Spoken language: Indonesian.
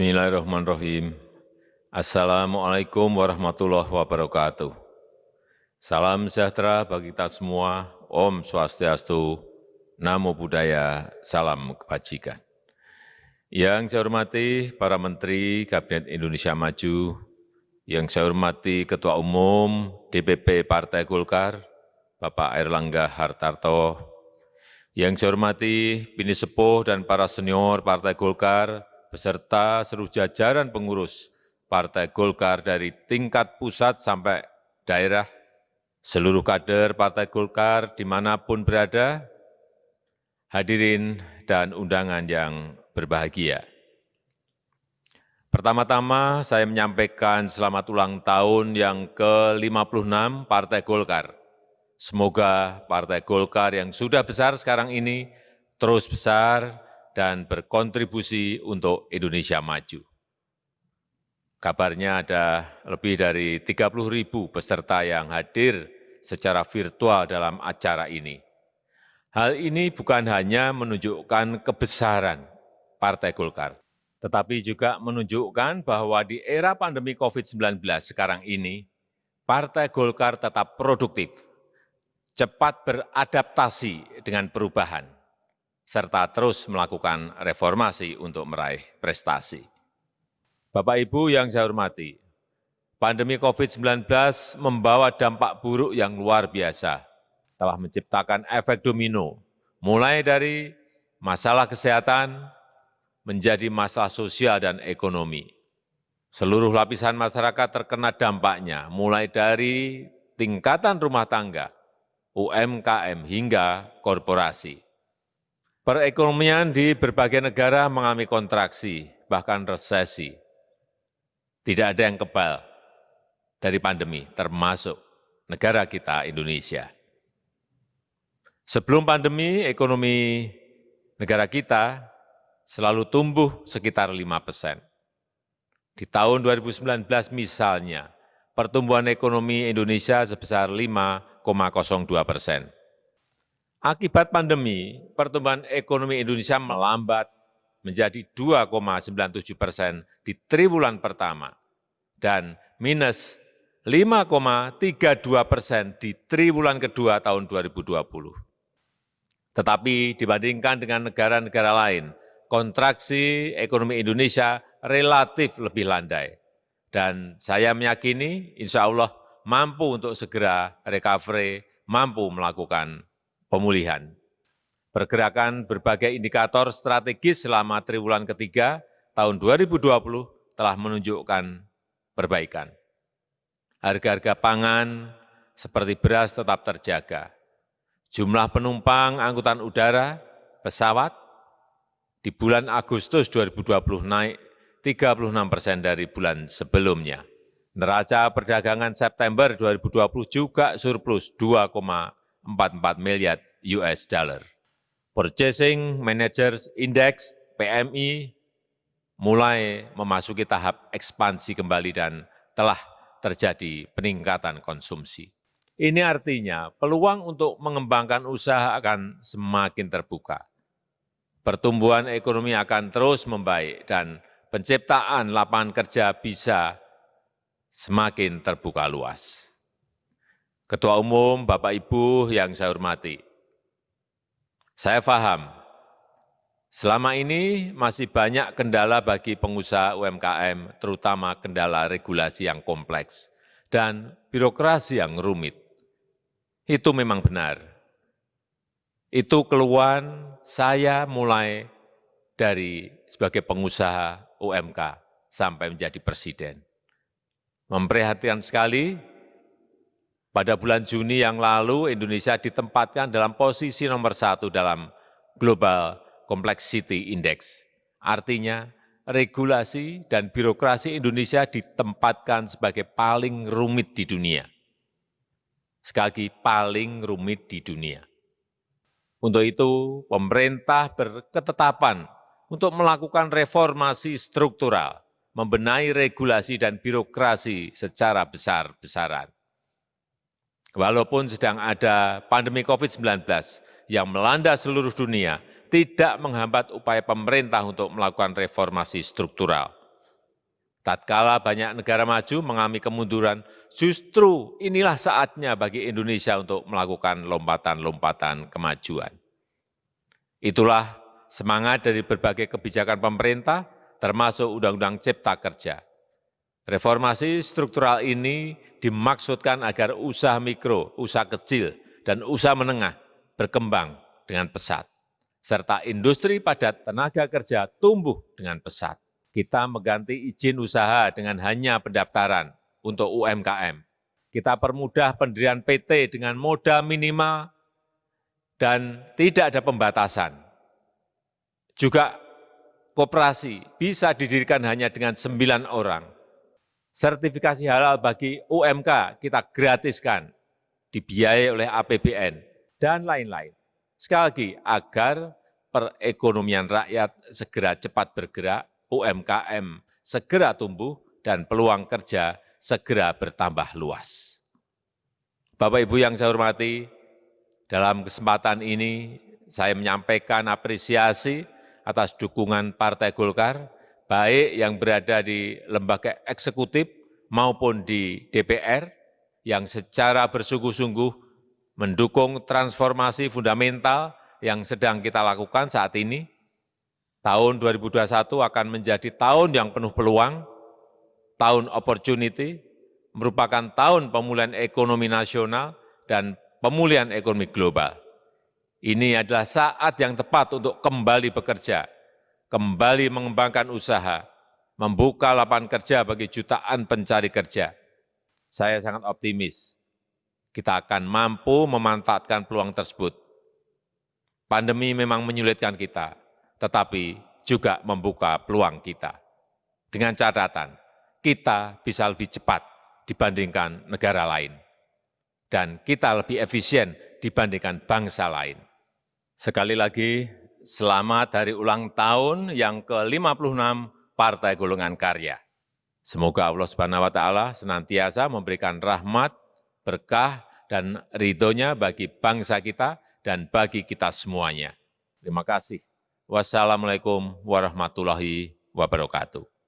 Bismillahirrahmanirrahim. Assalamualaikum warahmatullahi wabarakatuh. Salam sejahtera bagi kita semua. Om Swastiastu, Namo Buddhaya, Salam Kebajikan. Yang saya hormati para Menteri Kabinet Indonesia Maju, yang saya hormati Ketua Umum DPP Partai Golkar, Bapak Airlangga Hartarto, yang saya hormati bini sepuh dan para senior Partai Golkar, beserta seluruh jajaran pengurus Partai Golkar dari tingkat pusat sampai daerah, seluruh kader Partai Golkar dimanapun berada, hadirin dan undangan yang berbahagia. Pertama-tama saya menyampaikan selamat ulang tahun yang ke-56 Partai Golkar. Semoga Partai Golkar yang sudah besar sekarang ini terus besar dan berkontribusi untuk Indonesia maju. Kabarnya ada lebih dari 30.000 peserta yang hadir secara virtual dalam acara ini. Hal ini bukan hanya menunjukkan kebesaran Partai Golkar, tetapi juga menunjukkan bahwa di era pandemi COVID-19 sekarang ini, Partai Golkar tetap produktif, cepat beradaptasi dengan perubahan, serta terus melakukan reformasi untuk meraih prestasi. Bapak Ibu yang saya hormati, pandemi COVID-19 membawa dampak buruk yang luar biasa, telah menciptakan efek domino, mulai dari masalah kesehatan menjadi masalah sosial dan ekonomi. Seluruh lapisan masyarakat terkena dampaknya, mulai dari tingkatan rumah tangga, UMKM hingga korporasi. Perekonomian di berbagai negara mengalami kontraksi, bahkan resesi. Tidak ada yang kebal dari pandemi, termasuk negara kita Indonesia. Sebelum pandemi, ekonomi negara kita selalu tumbuh sekitar 5%. Di tahun 2019 misalnya, pertumbuhan ekonomi Indonesia sebesar 5,02%. Akibat pandemi, pertumbuhan ekonomi Indonesia melambat menjadi 2,97% di triwulan pertama dan minus 5,32% di triwulan kedua tahun 2020. Tetapi dibandingkan dengan negara-negara lain, kontraksi ekonomi Indonesia relatif lebih landai. Dan saya meyakini insya Allah mampu untuk segera recovery, mampu melakukan pemulihan. Pergerakan berbagai indikator strategis selama triwulan ketiga tahun 2020 telah menunjukkan perbaikan. Harga-harga pangan seperti beras tetap terjaga. Jumlah penumpang angkutan udara, pesawat, di bulan Agustus 2020 naik 36% dari bulan sebelumnya. Neraca perdagangan September 2020 juga surplus 2,44 miliar US dollar. Purchasing Managers Index PMI mulai memasuki tahap ekspansi kembali dan telah terjadi peningkatan konsumsi. Ini artinya peluang untuk mengembangkan usaha akan semakin terbuka. Pertumbuhan ekonomi akan terus membaik dan penciptaan lapangan kerja bisa semakin terbuka luas. Ketua Umum, Bapak Ibu yang saya hormati, saya paham selama ini masih banyak kendala bagi pengusaha UMKM, terutama kendala regulasi yang kompleks dan birokrasi yang rumit. Itu memang benar. Itu keluhan saya mulai dari sebagai pengusaha UMK sampai menjadi presiden. Memprihatinkan sekali, pada bulan Juni yang lalu Indonesia ditempatkan dalam posisi nomor 1 dalam Global Complexity Index. Artinya, regulasi dan birokrasi Indonesia ditempatkan sebagai paling rumit di dunia. Sekali lagi, paling rumit di dunia. Untuk itu, pemerintah berketetapan untuk melakukan reformasi struktural, membenahi regulasi dan birokrasi secara besar-besaran. Walaupun sedang ada pandemi COVID-19 yang melanda seluruh dunia, tidak menghambat upaya pemerintah untuk melakukan reformasi struktural. Tatkala banyak negara maju mengalami kemunduran, justru inilah saatnya bagi Indonesia untuk melakukan lompatan-lompatan kemajuan. Itulah semangat dari berbagai kebijakan pemerintah, termasuk Undang-Undang Cipta Kerja. Reformasi struktural ini dimaksudkan agar usaha mikro, usaha kecil, dan usaha menengah berkembang dengan pesat, serta industri padat tenaga kerja tumbuh dengan pesat. Kita mengganti izin usaha dengan hanya pendaftaran untuk UMKM. Kita permudah pendirian PT dengan modal minimal dan tidak ada pembatasan. Juga koperasi bisa didirikan hanya dengan 9 orang. Sertifikasi halal bagi UMK kita gratiskan, dibiayai oleh APBN, dan lain-lain. Sekali lagi, agar perekonomian rakyat segera cepat bergerak, UMKM segera tumbuh, dan peluang kerja segera bertambah luas. Bapak Ibu yang saya hormati, dalam kesempatan ini saya menyampaikan apresiasi atas dukungan Partai Golkar, baik yang berada di lembaga eksekutif maupun di DPR, yang secara bersungguh-sungguh mendukung transformasi fundamental yang sedang kita lakukan saat ini. Tahun 2021 akan menjadi tahun yang penuh peluang, tahun opportunity, merupakan tahun pemulihan ekonomi nasional dan pemulihan ekonomi global. Ini adalah saat yang tepat untuk kembali bekerja, kembali mengembangkan usaha, membuka lapangan kerja bagi jutaan pencari kerja. Saya sangat optimis kita akan mampu memanfaatkan peluang tersebut. Pandemi memang menyulitkan kita, tetapi juga membuka peluang kita. Dengan catatan, kita bisa lebih cepat dibandingkan negara lain. Dan kita lebih efisien dibandingkan bangsa lain. Sekali lagi, selamat hari ulang tahun yang ke-56 Partai Golongan Karya. Semoga Allah Subhanahu wa Ta'ala senantiasa memberikan rahmat, berkah, dan ridho-Nya bagi bangsa kita dan bagi kita semuanya. Terima kasih. Wassalamualaikum warahmatullahi wabarakatuh.